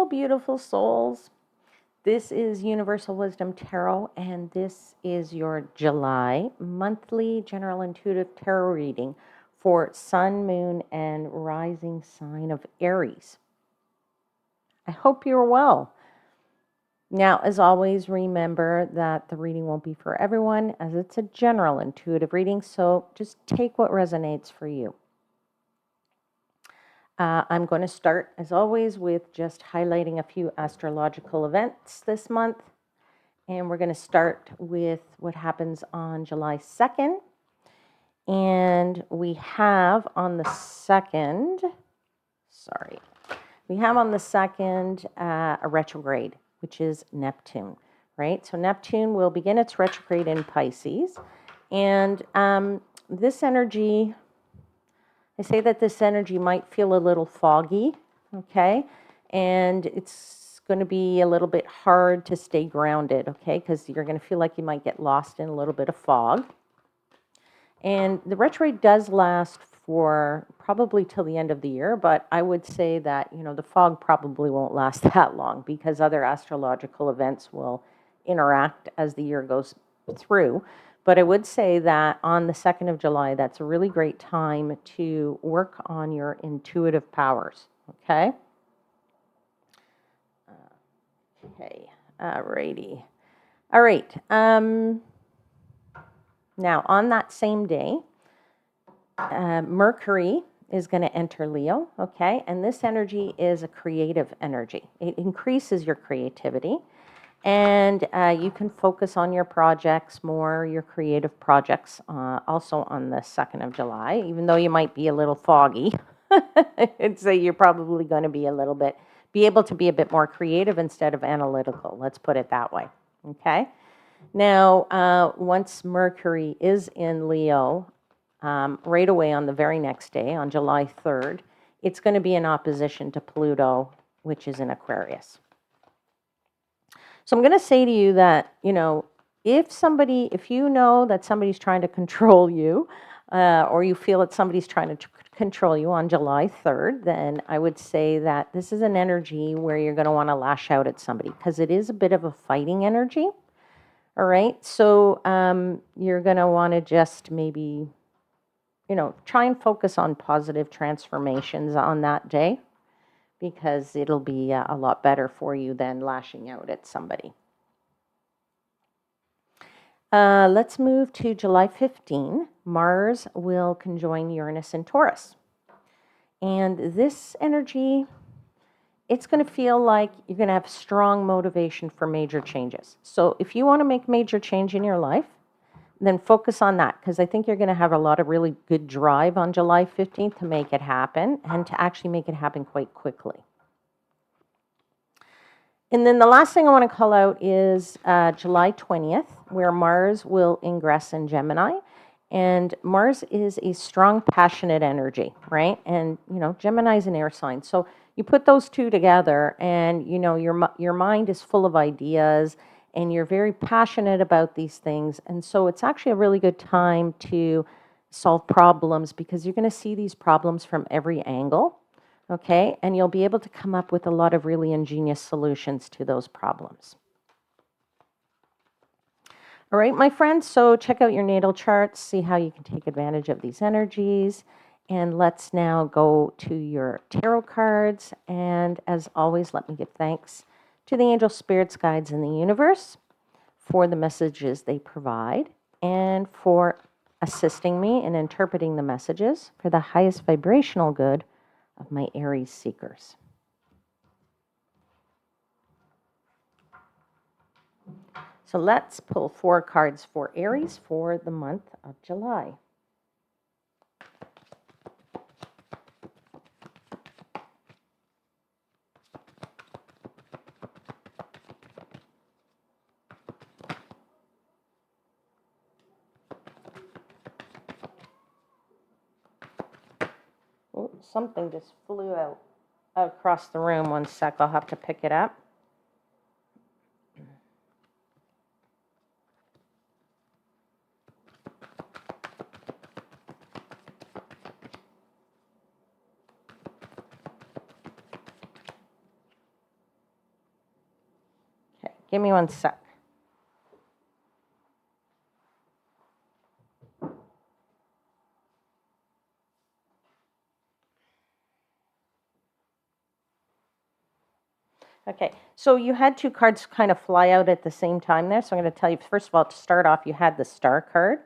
beautiful souls. This is Universal Wisdom Tarot, and this is your July monthly general intuitive tarot reading for Sun, Moon, and Rising sign of Aries. I hope you're well. Now, as always, remember that the reading won't be for everyone, as it's a general intuitive reading, so just take what resonates for you. I'm going to start, as always, with just highlighting a few astrological events this month. And we're going to start with what happens on July 2nd. And we have on the 2nd, a retrograde, which is Neptune, right? So Neptune will begin its retrograde in Pisces. And this energy, I say that this energy might feel a little foggy, okay? And it's going to be a little bit hard to stay grounded, okay? Because you're going to feel like you might get lost in a little bit of fog. And the retrograde does last for probably till the end of the year, but I would say that, the fog probably won't last that long because other astrological events will interact as the year goes through. But I would say that on the 2nd of July, that's a really great time to work on your intuitive powers, okay? Alrighty. All right. Now, on that same day, Mercury is going to enter Leo, okay? And this energy is a creative energy. It increases your creativity. And you can focus on your projects more, your creative projects, also on the 2nd of July, even though you might be a little foggy. I'd say you're probably going to be able to be a bit more creative instead of analytical. Let's put it that way, okay? Now, once Mercury is in Leo, right away on the very next day, on July 3rd, it's going to be in opposition to Pluto, which is in Aquarius. So I'm going to say to you that, if you know that somebody's trying to control you, or you feel that somebody's trying to control you on July 3rd, then I would say that this is an energy where you're going to want to lash out at somebody because it is a bit of a fighting energy. All right. So you're going to want to just maybe, try and focus on positive transformations on that day, because it'll be a lot better for you than lashing out at somebody. Let's move to July 15. Mars will conjoin Uranus in Taurus. And this energy, it's going to feel like you're going to have strong motivation for major changes. So if you want to make major change in your life, then focus on that, because I think you're going to have a lot of really good drive on July 15th to make it happen, and to actually make it happen quite quickly. And then the last thing I want to call out is July 20th, where Mars will ingress in Gemini. And Mars is a strong, passionate energy, right? And, Gemini is an air sign. So you put those two together and, your mind is full of ideas and you're very passionate about these things. And so it's actually a really good time to solve problems, because you're going to see these problems from every angle. Okay, and you'll be able to come up with a lot of really ingenious solutions to those problems. All right, my friends, so check out your natal charts, see how you can take advantage of these energies. And let's now go to your tarot cards. And as always, let me give thanks to the angel spirits, guides, in the universe for the messages they provide and for assisting me in interpreting the messages for the highest vibrational good of my Aries seekers. So let's pull 4 cards for Aries for the month of July. Oh, something just flew out across the room. One sec, I'll have to pick it up. Give me one sec. Okay, so you had two cards kind of fly out at the same time there. So I'm going to tell you, first of all, to start off, you had the Star card,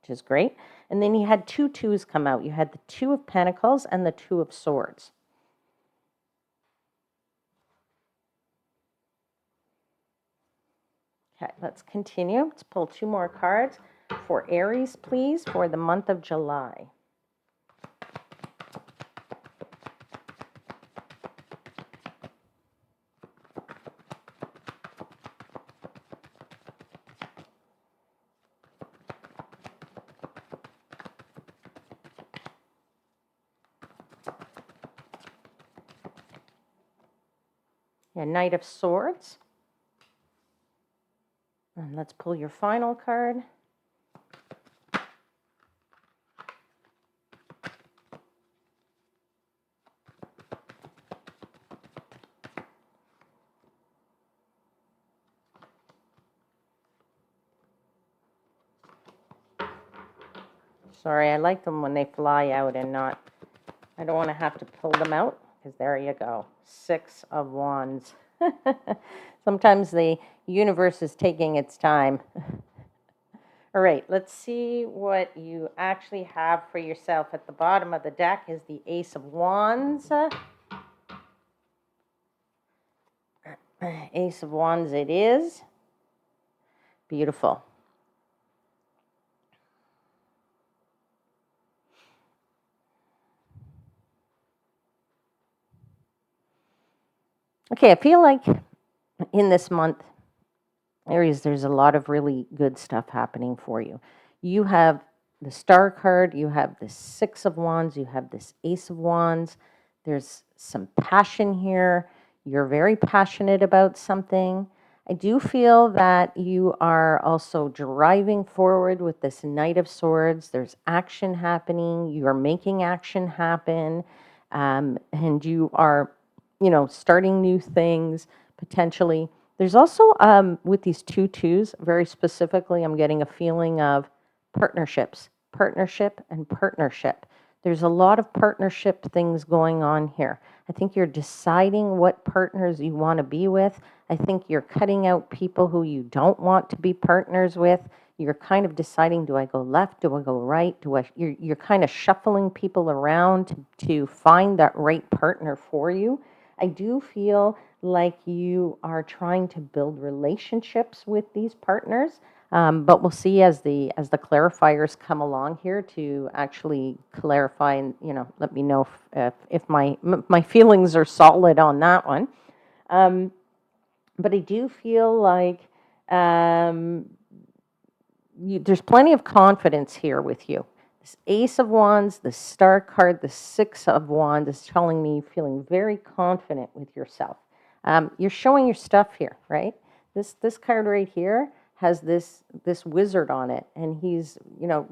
which is great. And then you had two twos come out. You had the Two of Pentacles and the Two of Swords. Okay, let's continue. Let's pull two more cards for Aries, please, for the month of July. Yeah, Knight of Swords. And let's pull your final card. Sorry, I like them when they fly out and not, I don't want to have to pull them out, because there you go. Six of Wands. Sometimes the universe is taking its time. All right, let's see what you actually have for yourself. At the bottom of the deck is the Ace of Wands. Ace of Wands it is. Beautiful. Okay, I feel like in this month, Aries, there's a lot of really good stuff happening for you. You have the Star card, you have the Six of Wands, you have this Ace of Wands. There's some passion here. You're very passionate about something. I do feel that you are also driving forward with this Knight of Swords. There's action happening. You are making action happen. And you are, starting new things potentially. There's also, with these two twos, very specifically, I'm getting a feeling of partnership, and partnership. There's a lot of partnership things going on here. I think you're deciding what partners you want to be with. I think you're cutting out people who you don't want to be partners with. You're kind of deciding, do I go left? Do I go right? You're kind of shuffling people around to find that right partner for you. I do feel like you are trying to build relationships with these partners. But we'll see as the clarifiers come along here to actually clarify and let me know if my feelings are solid on that one. But I do feel like there's plenty of confidence here with you. This Ace of Wands, the Star card, the Six of Wands is telling me feeling very confident with yourself. You're showing your stuff here, right? This card right here has this wizard on it, and he's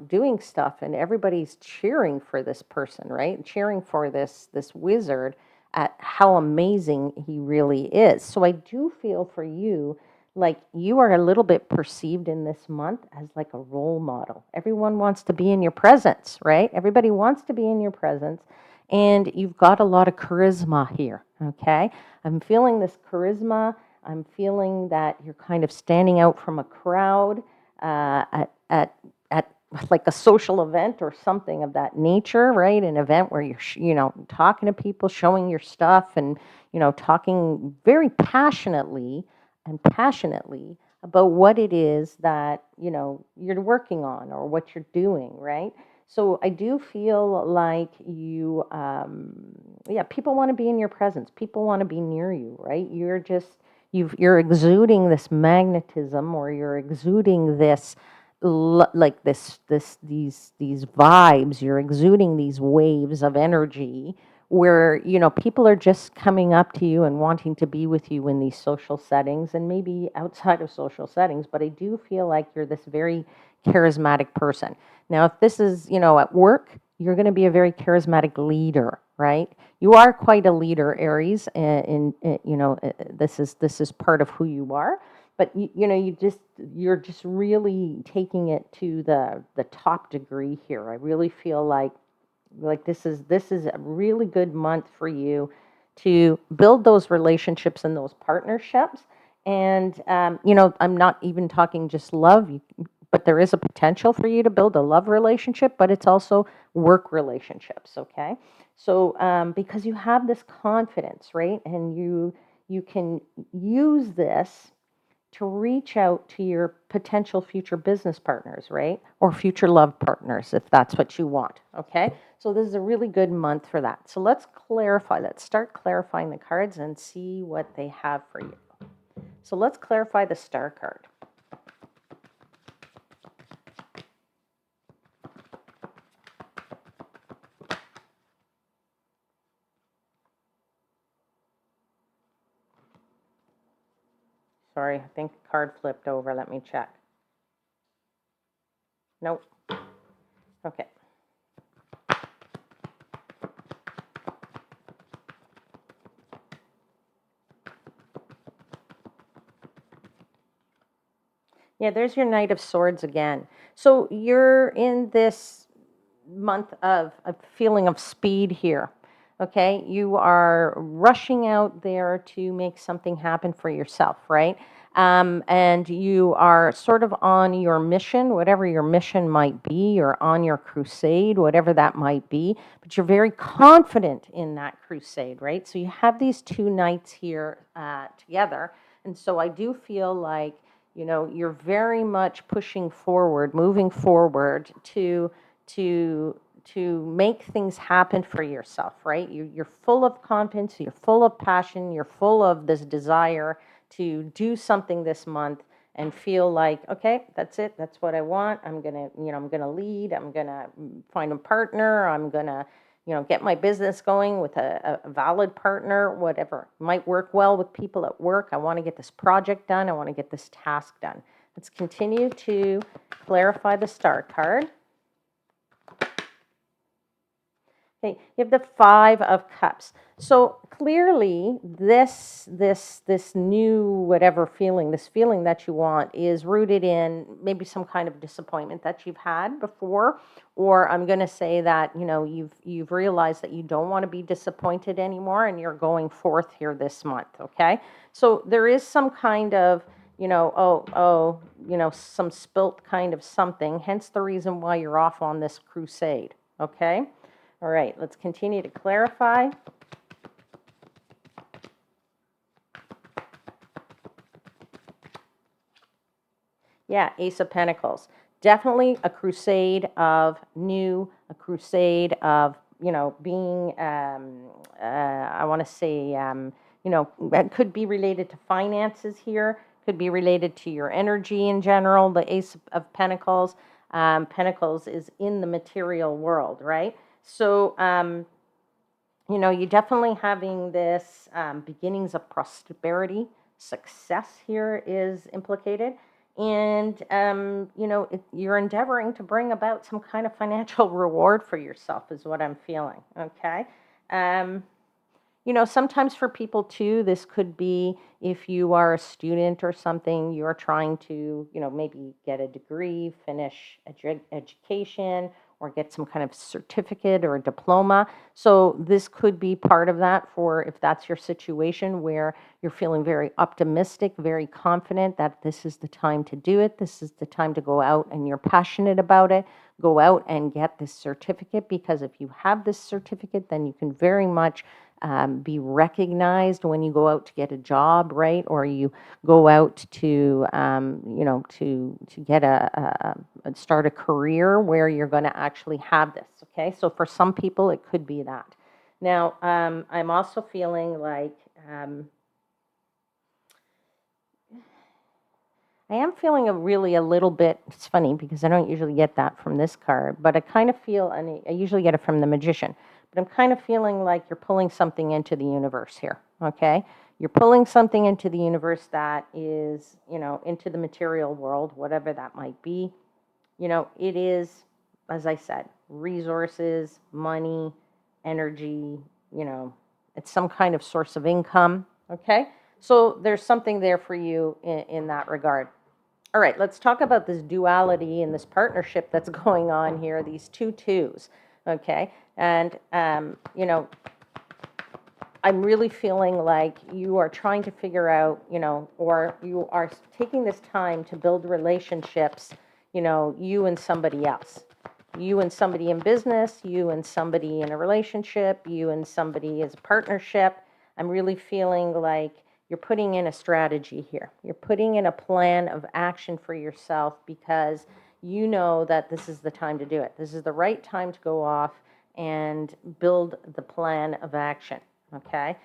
doing stuff, and everybody's cheering for this person, right? Cheering for this wizard at how amazing he really is. So I do feel for you like you are a little bit perceived in this month as like a role model. Everyone wants to be in your presence, right? Everybody wants to be in your presence. And you've got a lot of charisma here, okay? I'm feeling this charisma. I'm feeling that you're kind of standing out from a crowd at like a social event or something of that nature, right? An event where you're, talking to people, showing your stuff, and, talking very passionately about what it is that, you're working on or what you're doing, right? So I do feel like you, people want to be in your presence. People want to be near you, right? You're exuding this magnetism, or you're exuding this, like these vibes. You're exuding these waves of energy where people are just coming up to you and wanting to be with you in these social settings and maybe outside of social settings. But I do feel like you're this very charismatic person. Now, if this is at work, you're going to be a very charismatic leader, right? You are quite a leader, Aries, and this is part of who you are. but you're just really taking it to the top degree here. I really feel like this is a really good month for you to build those relationships and those partnerships. And I'm not even talking just love, but there is a potential for you to build a love relationship, but it's also work relationships. Okay, so because you have this confidence, right, and you can use this to reach out to your potential future business partners, right? Or future love partners, if that's what you want. Okay. So this is a really good month for that. So let's clarify. Let's start clarifying the cards and see what they have for you. So let's clarify the star card. Sorry, I think the card flipped over. Let me check. Nope. Okay. Yeah, there's your Knight of Swords again. So you're in this month of a feeling of speed here. Okay, you are rushing out there to make something happen for yourself, right? And you are sort of on your mission, whatever your mission might be. You're on your crusade, whatever that might be. But you're very confident in that crusade, right? So you have these two knights here together, and so I do feel like you're very much pushing forward, moving forward to to make things happen for yourself, right? You're full of confidence, you're full of passion, you're full of this desire to do something this month and feel like, okay, that's it, that's what I want. I'm gonna lead, I'm gonna find a partner, I'm gonna get my business going with a valid partner, whatever. Might work well with people at work. I want to get this project done. I want to get this task done. Let's continue to clarify the star card. Okay, you have the Five of Cups. So clearly, this new whatever feeling, this feeling that you want, is rooted in maybe some kind of disappointment that you've had before, or I'm going to say that you've realized that you don't want to be disappointed anymore, and you're going forth here this month. Okay, so there is some kind of some spilt kind of something. Hence the reason why you're off on this crusade. Okay. All right, let's continue to clarify. Yeah, Ace of Pentacles. Definitely a crusade of new, a crusade of, being, I want to say, that could be related to finances here, could be related to your energy in general. The Ace of Pentacles. Pentacles is in the material world, right? So, you're definitely having this beginnings of prosperity. Success here is implicated. And, you're endeavoring to bring about some kind of financial reward for yourself, is what I'm feeling. Okay. Um, sometimes for people too, this could be if you are a student or something, you're trying to, maybe get a degree, finish education, or get some kind of certificate or a diploma. So this could be part of that for if that's your situation where you're feeling very optimistic, very confident that this is the time to do it. This is the time to go out and you're passionate about it. Go out and get this certificate, because if you have this certificate, then you can very much be recognized when you go out to get a job, right? Or you go out to, to get start a career where you're going to actually have this. Okay, so for some people, it could be that. Now, I'm also feeling like I am feeling a little bit. It's funny because I don't usually get that from this card, but I kind of feel, and I usually get it from the Magician. But I'm kind of feeling like you're pulling something into the universe here. Okay, you're pulling something into the universe that is, into the material world, whatever that might be. It is, as I said, resources, money, energy. It's some kind of source of income. Okay. So there's something there for you in that regard. All right, let's talk about this duality and this partnership that's going on here, these two twos, okay? And, I'm really feeling like you are trying to figure out, or you are taking this time to build relationships, you and somebody else. You and somebody in business, you and somebody in a relationship, you and somebody as a partnership. I'm really feeling like you're putting in a strategy here. You're putting in a plan of action for yourself because you know that this is the time to do it. This is the right time to go off and build the plan of action, okay?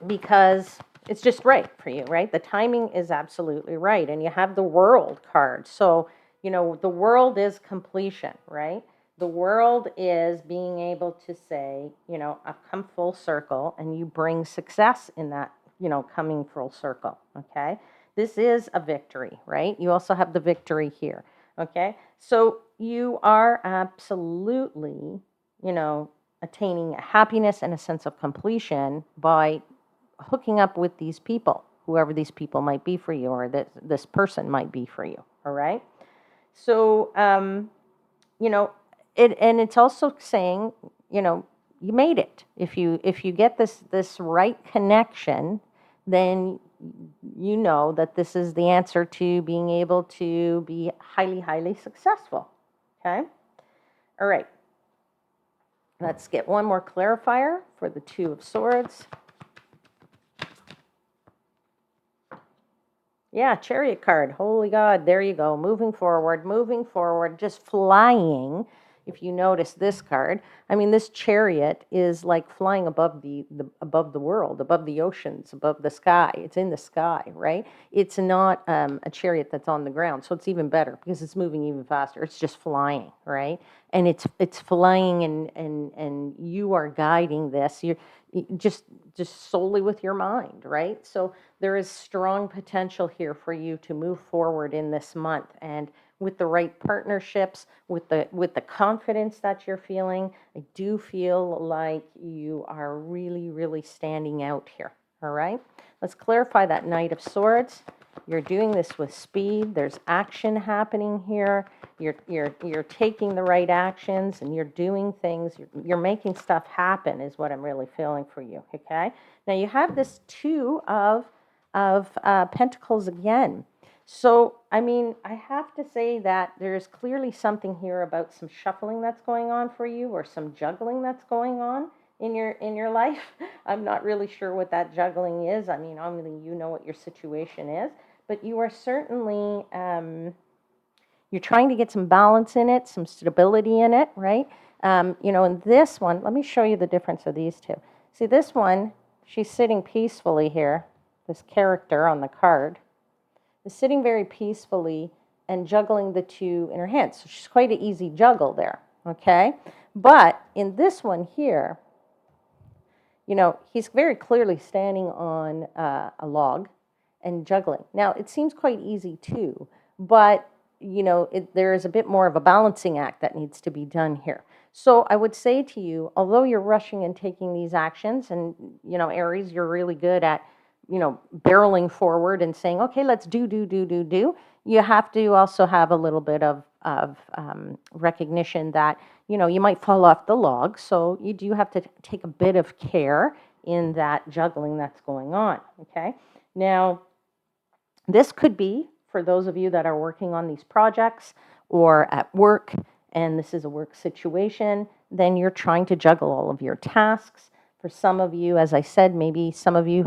Because it's just right for you, right? The timing is absolutely right. And you have the world card. So, the world is completion, right? The world is being able to say, I've come full circle, and you bring success in that, coming full circle, okay? This is a victory, right? You also have the victory here, okay? So you are absolutely, attaining happiness and a sense of completion by hooking up with these people, whoever these people might be for you, or this person might be for you. All right. So, and it's also saying, you made it. If you get this right connection, then you know that this is the answer to being able to be highly, highly successful. Okay. All right. Let's get one more clarifier for the Two of Swords. Yeah, Chariot card. Holy God, there you go. Moving forward, just flying. If you notice this card, I mean, this chariot is like flying above the world, above the oceans, above the sky. It's in the sky, right? It's not a chariot that's on the ground, so it's even better because it's moving even faster. It's just flying, right? And it's flying, and you are guiding this. You're just solely with your mind, right? So there is strong potential here for you to move forward in this month, and with the right partnerships, with the confidence that you're feeling, I do feel like you are really, really standing out here. All right, let's clarify that Knight of Swords. You're doing this with speed. There's action happening here. You're taking the right actions, and you're doing things. You're making stuff happen is what I'm really feeling for you. Okay. Now you have this Two of Pentacles again. So, I mean, I have to say that there's clearly something here about some shuffling that's going on for you, or some juggling that's going on in your life. I'm not really sure what that juggling is. I mean, obviously you know what your situation is, but you are certainly you're trying to get some balance in it, some stability in it, right? In this one, let me show you the difference of these two. See, this one, she's sitting peacefully here. This character on the card is sitting very peacefully and juggling the two in her hands. So she's quite an easy juggle there, okay? But in this one here, he's very clearly standing on a log and juggling. Now, it seems quite easy too, but, there is a bit more of a balancing act that needs to be done here. So I would say to you, although you're rushing and taking these actions, and, Aries, you're really good at, barreling forward and saying, okay, let's do. You have to also have a little bit of recognition that, you might fall off the log. So you do have to take a bit of care in that juggling that's going on. Okay. Now, this could be for those of you that are working on these projects or at work, and this is a work situation, then you're trying to juggle all of your tasks. For some of you, as I said, maybe some of you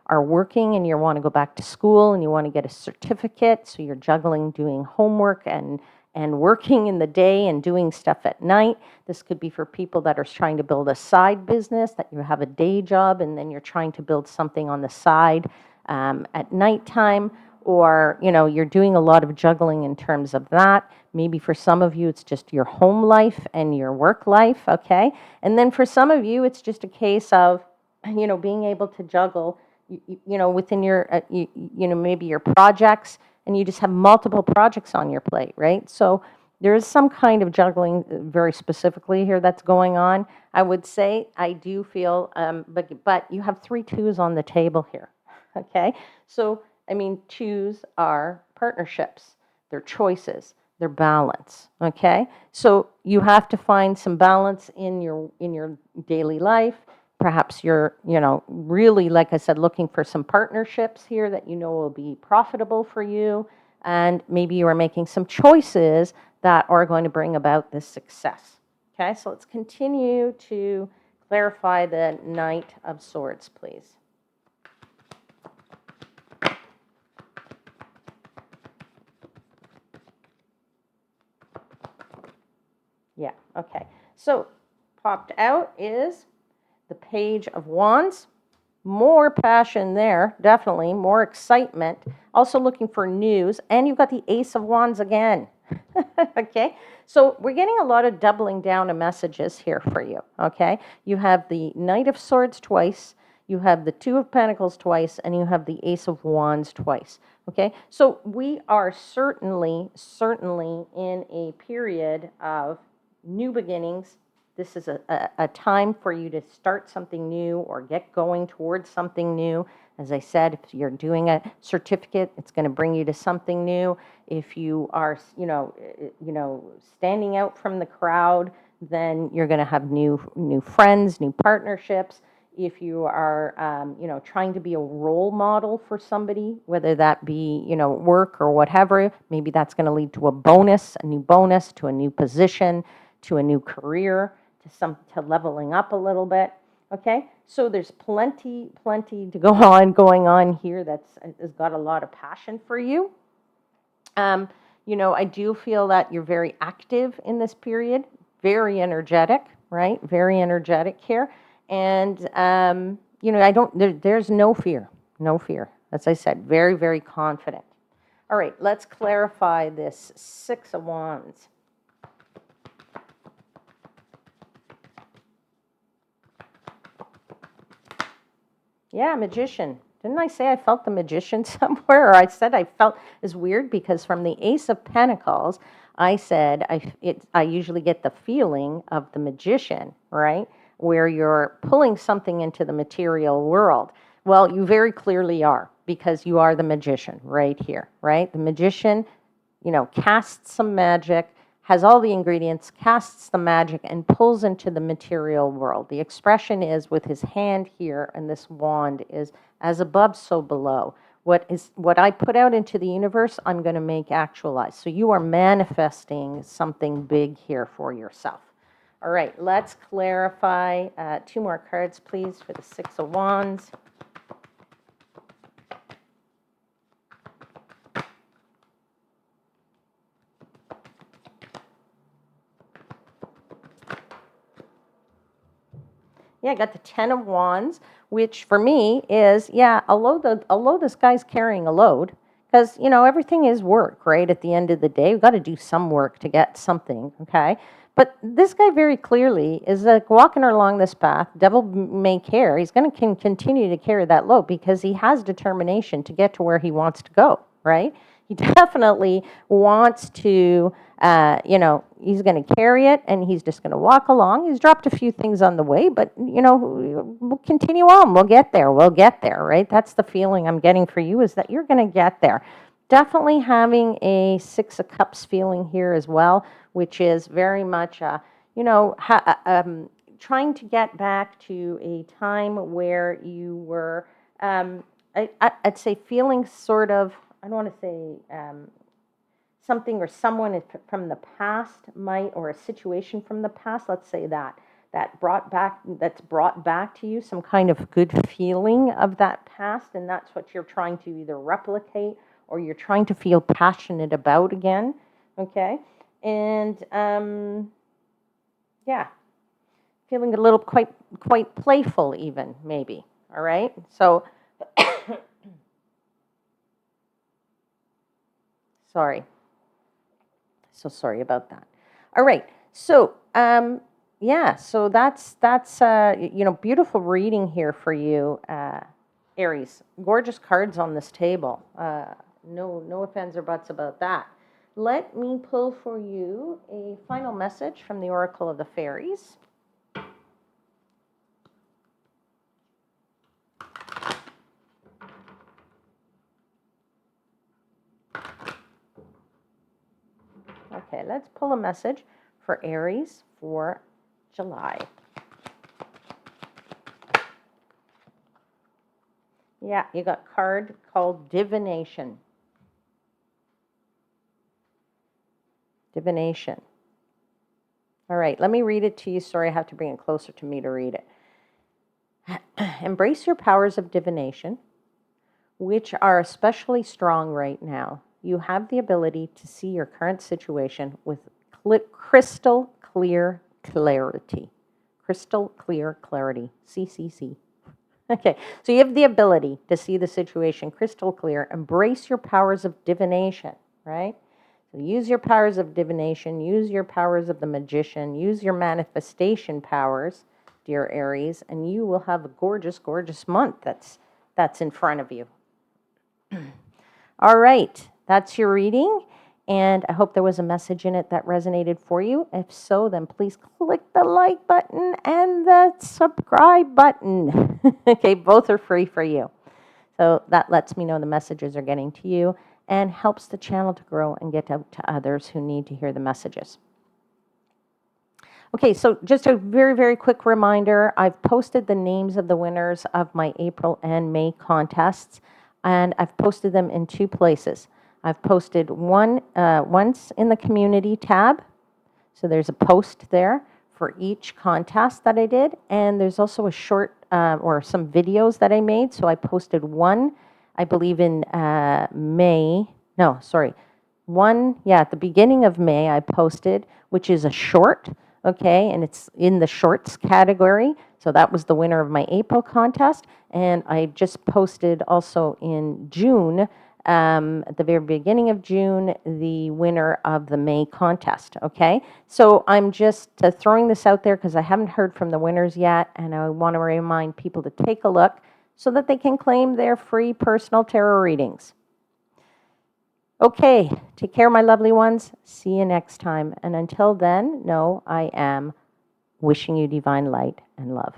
are working and you want to go back to school and you want to get a certificate, so you're juggling doing homework and working in the day and doing stuff at night. This could be for people that are trying to build a side business, that you have a day job and then you're trying to build something on the side at nighttime, or you're doing a lot of juggling in terms of that. Maybe for some of you it's just your home life and your work life, okay? And then for some of you it's just a case of being able to juggle within your maybe your projects, and you just have multiple projects on your plate, right? So There is some kind of juggling very specifically here that's going on. I would say I do feel, but you have 3 2s on the table here. Okay, so I mean, 2s are partnerships, they're choices, they're balance. Okay, so you have to find some balance in your daily life. Perhaps you're, really, like I said, looking for some partnerships here that you know will be profitable for you. And maybe you are making some choices that are going to bring about this success. Okay, so let's continue to clarify the Knight of Swords, please. Yeah, okay. So popped out is the Page of Wands. More passion there, definitely. More excitement. Also looking for news. And you've got the Ace of Wands again. Okay, so we're getting a lot of doubling down of messages here for you. Okay, you have the Knight of Swords twice, you have the Two of Pentacles twice, and you have the Ace of Wands twice. Okay, so we are certainly in a period of new beginnings. This is a time for you to start something new or get going towards something new. As I said, if you're doing a certificate, it's going to bring you to something new. If you are, standing out from the crowd, then you're going to have new friends, new partnerships. If you are, trying to be a role model for somebody, whether that be, work or whatever, maybe that's going to lead to a new bonus, to a new position, to a new career, to leveling up a little bit. Okay, so there's plenty to going on here has got a lot of passion for you. I do feel that you're very active in this period, very energetic, right? Very energetic here. And, there's no fear, no fear. As I said, very, very confident. All right, let's clarify this Six of Wands. Yeah, Magician. Didn't I say I felt the Magician somewhere? Or I said I felt is weird because from the Ace of Pentacles, I said I usually get the feeling of the Magician, right? Where you're pulling something into the material world. Well, you very clearly are because you are the Magician right here, right? The Magician, casts some magic, has all the ingredients, casts the magic, and pulls into the material world. The expression is with his hand here, and this wand is as above, so below. What I put out into the universe, I'm going to make actualize. So you are manifesting something big here for yourself. All right, let's clarify. 2 more cards, please, for the Six of Wands. Yeah, I got the Ten of Wands, which for me is, although this guy's carrying a load, because, everything is work, right? At the end of the day, we've got to do some work to get something, okay? But this guy very clearly is like walking along this path. Devil may care. He's going to continue to carry that load because he has determination to get to where he wants to go, right? He definitely wants to, he's going to carry it and he's just going to walk along. He's dropped a few things on the way, but, we'll continue on. We'll get there. We'll get there, right? That's the feeling I'm getting for you is that you're going to get there. Definitely having a Six of Cups feeling here as well, which is very much, trying to get back to a time where you were, I'd say feeling sort of, I don't want to say something or someone from the past might, or a situation from the past, let's say that's brought back to you some kind of good feeling of that past, and that's what you're trying to either replicate or you're trying to feel passionate about again, okay? And feeling a little quite playful even, maybe, all right? So sorry. So sorry about that. All right. So, so that's beautiful reading here for you, Aries. Gorgeous cards on this table. No offense or buts about that. let me pull for you a final message from the Oracle of the Fairies. Okay, let's pull a message for Aries for July. Yeah, you got a card called Divination. Divination. All right, let me read it to you. Sorry, I have to bring it closer to me to read it. Embrace your powers of divination, which are especially strong right now. You have the ability to see your current situation with crystal clear clarity. Crystal clear clarity. CCC. Okay, so you have the ability to see the situation crystal clear. Embrace your powers of divination, right? So use your powers of divination, use your powers of the magician, use your manifestation powers, dear Aries, and you will have a gorgeous, gorgeous month that's in front of you. All right, that's your reading, and I hope there was a message in it that resonated for you. If so, then please click the like button and the subscribe button. Okay, both are free for you. So that lets me know the messages are getting to you and helps the channel to grow and get out to others who need to hear the messages. Okay, so just a very, very quick reminder. I've posted the names of the winners of my April and May contests, and I've posted them in two places. I've posted one once in the community tab. So there's a post there for each contest that I did. And there's also a short or some videos that I made. So I posted one, I believe in May. No, sorry. At the beginning of May I posted, which is a short, okay, and it's in the shorts category. So that was the winner of my April contest. And I just posted also in June, at the very beginning of June, the winner of the May contest, okay? So I'm just throwing this out there because I haven't heard from the winners yet, and I want to remind people to take a look so that they can claim their free personal tarot readings. Okay, take care, my lovely ones. See you next time. And until then, know I am wishing you divine light and love.